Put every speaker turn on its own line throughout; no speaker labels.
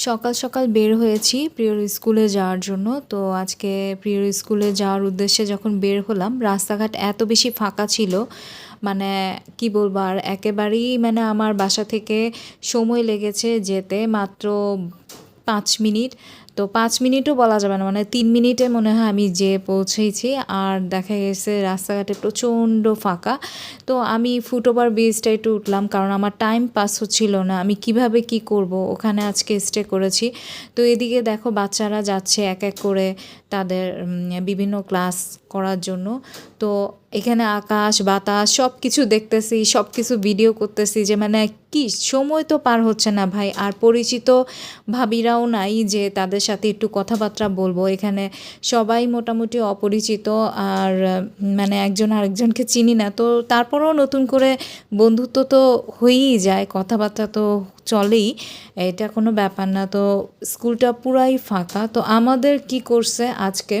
সকাল সকাল বের হয়েছি প্রিয়র স্কুলে যাওয়ার জন্য। তো আজকে প্রিয়র স্কুলে যাওয়ার উদ্দেশ্যে যখন বের হলাম, রাস্তাঘাট এত বেশি ফাঁকা ছিল, মানে কি বলবো আর, একেবারেই মানে আমার বাসা থেকে সময় লেগেছে যেতে মাত্র ৫ মিনিট। তো ৫ মিনিটও বলা যাবে না, মানে ৩ মিনিটে মনে হয় আমি যেয়ে পৌঁছেছি। আর দেখা গেছে রাস্তাঘাটে প্রচণ্ড ফাঁকা। তো আমি ফুটওভার ব্রিজটা একটু উঠলাম, কারণ আমার টাইম পাস হচ্ছিল না, আমি কিভাবে কি করব। ওখানে আজকে স্টে করেছি। তো এদিকে দেখো বাচ্চারা যাচ্ছে এক এক করে তাদের বিভিন্ন ক্লাস করার জন্য। তো এখানে আকাশ বাতাস সব কিছু দেখতেছি, সব কিছু ভিডিও করতেছি, যে মানে কি সময় তো পার হচ্ছে না ভাই। আর পরিচিত ভাবিরাও নাই যে তাদের সাথে একটু কথাবার্তা বলবো। এখানে সবাই মোটামুটি অপরিচিত, আর মানে একজন আরেকজনকে চিনি না। তো তারপরেও নতুন করে বন্ধুত্ব তো হয়েই যায়, কথাবার্তা তো চলেই, এটা কোনো ব্যাপার না। তো স্কুলটা পুরাই ফাঁকা। তো আমাদের কি করছে আজকে,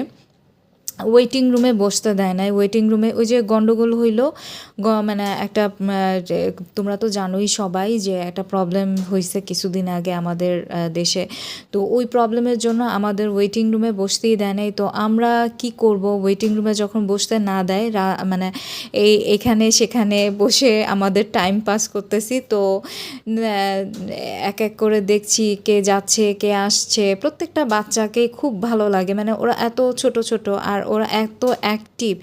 ওয়েটিং রুমে বসতে দেয় নাই। ওয়েটিং রুমে ওই যে গন্ডগোল হইল, মানে একটা যে তোমরা তো জানোই সবাই যে একটা প্রবলেম হয়েছে কিছুদিন আগে আমাদের দেশে। তো ওই প্রবলেমের জন্য আমাদের ওয়েটিং রুমে বসতেই দেয় নাই। তো আমরা কি করব, ওয়েটিং রুমে যখন বসতে না দেয়, মানে এখানে সেখানে বসে আমাদের টাইম পাস করতেছি। তো এক এক করে দেখছি কে যাচ্ছে কে আসছে, প্রত্যেকটা বাচ্চাকেই খুব ভালো লাগে, মানে ওরা এত ছোট ছোট আর ওরা এত অ্যাক্টিভ,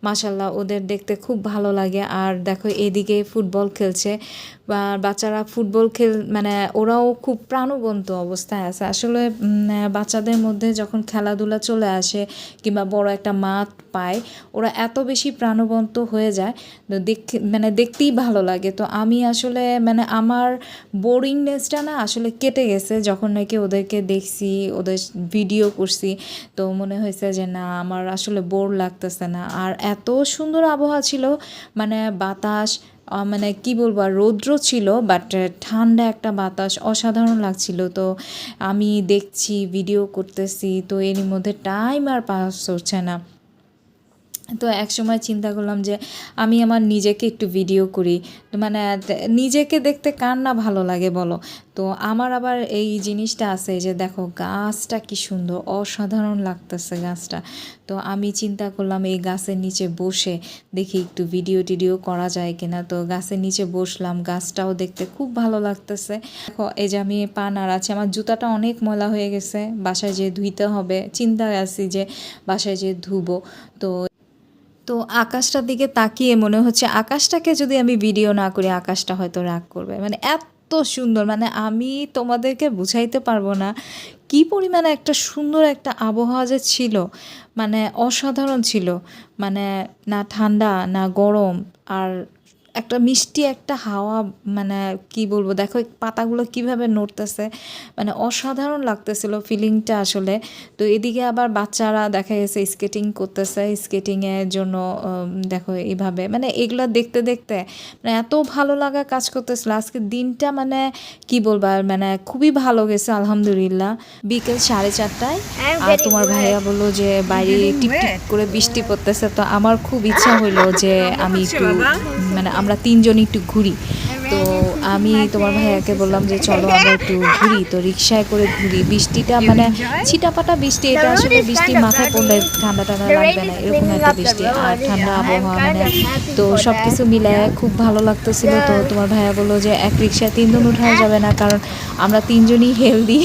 মাশাল্লাহ ওদের দেখতে খুব ভালো লাগে। আর দেখো এদিকে ফুটবল খেলছে, বা বাচ্চারা ফুটবল মানে ওরাও খুব প্রাণবন্ত অবস্থায় আছে আসলে। বাচ্চাদের মধ্যে যখন খেলাধুলা চলে আসে কিংবা বড় একটা মাঠ পায়, ওরা এত বেশি প্রাণবন্ত হয়ে যায়, মানে দেখতেই ভালো লাগে। তো আমি আসলে মানে আমার বোরিংনেসটা না আসলে কেটে গেছে যখন নাকি ওদেরকে দেখছি, ওদের ভিডিও করছি। তো মনে হয়েছে যে না, আমার আসলে বোর লাগতেছে না। আর এত সুন্দর আবহাওয়া ছিল, মানে বাতাস, মানে কি বলবো, আর রৌদ্র ছিল, বাট ঠান্ডা একটা বাতাস, অসাধারণ লাগছিল। তো আমি দেখছি, ভিডিও করতেছি, তো এরই মধ্যে টাইম আর পাস হচ্ছে না। তো একসময় চিন্তা করলাম যে আমি আমার নিজেকে একটু ভিডিও করি, মানে নিজেকে দেখতে কার না ভালো লাগে বলো। তো আমার আবার এই জিনিসটা আছে যে দেখো গাছটা কি সুন্দর, অসাধারণ লাগতেছে গাছটা। তো আমি চিন্তা করলাম এই গাছের নিচে বসে দেখি একটু ভিডিও টিডিও করা যায় কিনা। তো গাছের নিচে বসলাম, গাছটাও দেখতে খুব ভালো লাগতেছে। দেখো এই যে আমি পা নাড়াচ্ছি, আমার জুতাটা অনেক ময়লা হয়ে গেছে, বাসায় যেয়ে ধুইতে হবে, চিন্তায় আছি যে বাসায় যেয়ে ধুবো। তো তো আকাশটার দিকে তাকিয়ে মনে হচ্ছে আকাশটাকে যদি আমি ভিডিও না করি আকাশটা হয়তো রাগ করবে, মানে এত সুন্দর, মানে আমি তোমাদেরকে বুঝাইতে পারবো না কি পরিমাণে একটা সুন্দর একটা আবহাওয়া যে ছিল, মানে অসাধারণ ছিল। মানে না ঠান্ডা না গরম, আর একটা মিষ্টি একটা হাওয়া, মানে কি বলবো, দেখো এই পাতাগুলো কিভাবে নড়তেছে, মানে অসাধারণ লাগতেছিল ফিলিংটা আসলে। তো এদিকে আবার বাচ্চারা দেখা গেছে স্কেটিং করতেছে, স্কেটিংয়ের জন্য দেখো এইভাবে, মানে এগুলো দেখতে দেখতে মানে এত ভালো লাগা কাজ করতেছিল আজকের দিনটা, মানে কি বলবো, মানে খুবই ভালো গেছে আলহামদুলিল্লাহ। বিকেল 4:30টায় আর তোমার ভাইয়া বললো যে বাইরে টিপ টিপ করে বৃষ্টি পড়তেছে। তো আমার খুব ইচ্ছা হইলো যে আমি একটু মানে আমরা তিনজনই একটু ঘুরি। তো আমি তোমার ভাইয়াকে বললাম যে চলো আমরা একটু ঘুরি। তো রিক্সায় করে ঘুরি, বৃষ্টিটা মানে ছিটাপাটা বৃষ্টি, এটা আসলে বৃষ্টি মাথায় পড়লে ঠান্ডা ঠান্ডা লাগবে না, এরকম একটা বৃষ্টি আর ঠান্ডা আবহাওয়া, মানে তো সব কিছু মিলায় খুব ভালো লাগতেছিল। তো তোমার ভাইয়া বললো যে এক রিক্সায় 3 জন উঠানো যাবে না, কারণ আমরা তিনজনই হেলদি।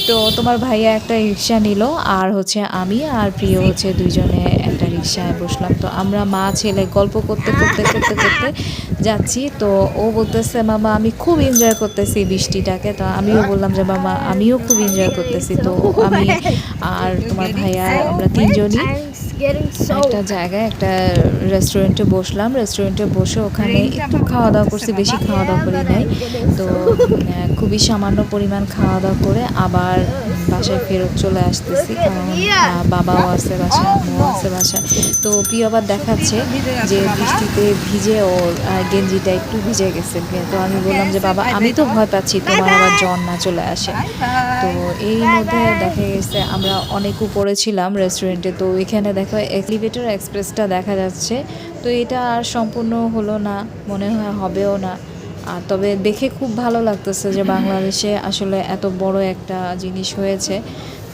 তো তোমার ভাইয়া একটা রিক্সা নিল, আর হচ্ছে আমি আর প্রিয় হচ্ছে দুইজনে একটা রিক্সায় বসলাম। তো আমরা মা ছেলে গল্প করতে করতে করতে করতে যাচ্ছি। তো ও বলতেছে মামা আমি খুব এনজয় করতেছি বৃষ্টিটাকে। তো আমিও বললাম যে মামা আমিও খুব এনজয় করতেছি। তো আমি আর তোমার ভাইয়া আমরা তিনজনই একটা জায়গায় একটা রেস্টুরেন্টে বসলাম। রেস্টুরেন্টে বসে ওখানে একটু খাওয়া দাওয়া করছি, বেশি খাওয়া দাওয়া করি নাই। তো খুবই সামান্য পরিমাণ খাওয়া দাওয়া করে আবার বাসায় ফেরত চলে আসতেছি, কারণ বাবাও আছে বাসায়, আম্মুও আছে বাসায়। তো প্রিয় আবার দেখাচ্ছে যে বৃষ্টিতে ভিজে ওর গেঞ্জিটা একটু ভিজে গেছে। তো আমি বললাম যে বাবা আমি তো ভয় পাচ্ছি তোমার আবার জ্বর না চলে আসে। তো এই মধ্যে দেখা গেছে আমরা অনেক উপরে ছিলাম রেস্টুরেন্টে। তো এখানে দেখো এলিভেটর এক্সপ্রেসটা দেখা যাচ্ছে। তো এটা আর সম্পূর্ণ হলো না, মনে হয় হবেও না। আর তবে দেখে খুব ভালো লাগতেছে যে বাংলাদেশে আসলে এত বড় একটা জিনিস হয়েছে।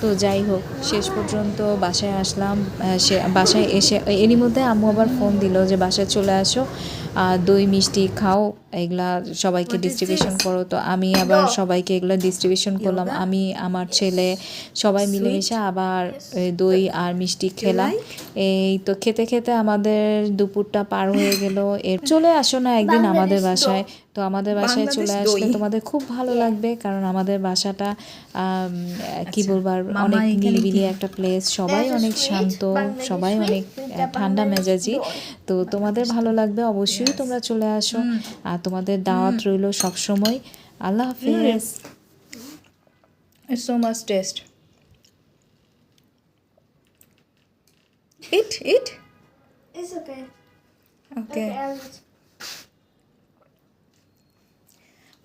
তো যাই হোক, শেষ পর্যন্ত বাসায় আসলাম। সে বাসায় এসে এরই মধ্যে আম্মু আবার ফোন দিল যে বাসায় চলে আসো, দই মিষ্টি খাও, এগুলা সবাইকে ডিস্ট্রিবিউশন করো। তো আমি আবার সবাইকে এগুলো ডিস্ট্রিবিউশন করলাম। আমি আমার ছেলে সবাই মিলেমিশে আবার দই আর মিষ্টি খেলাম। এই তো খেতে খেতে আমাদের দুপুরটা পার হয়ে গেল। এর চলে আসো না একদিন আমাদের বাসায়। তো আমাদের বাসায় চলে আসলে তোমাদের খুব ভালো লাগবে, কারণ আমাদের বাসাটা কি বলবো আর অনেক নিরিবিলি একটা প্লেস, সবাই অনেক শান্ত, সবাই অনেক ঠান্ডা মেজাজি। তো তোমাদের ভালো লাগবে, অবশ্যই তোমরা চলে আসো। আর তোমাদের দাওয়াত রইল সবসময়। আল্লাহ হাফিজ।
It's so much taste. Eat.
It's okay.
Okay.
I'll eat.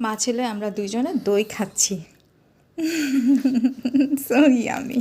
মা ছেলে আমরা দুইজনে দই খাচ্ছি। So yummy.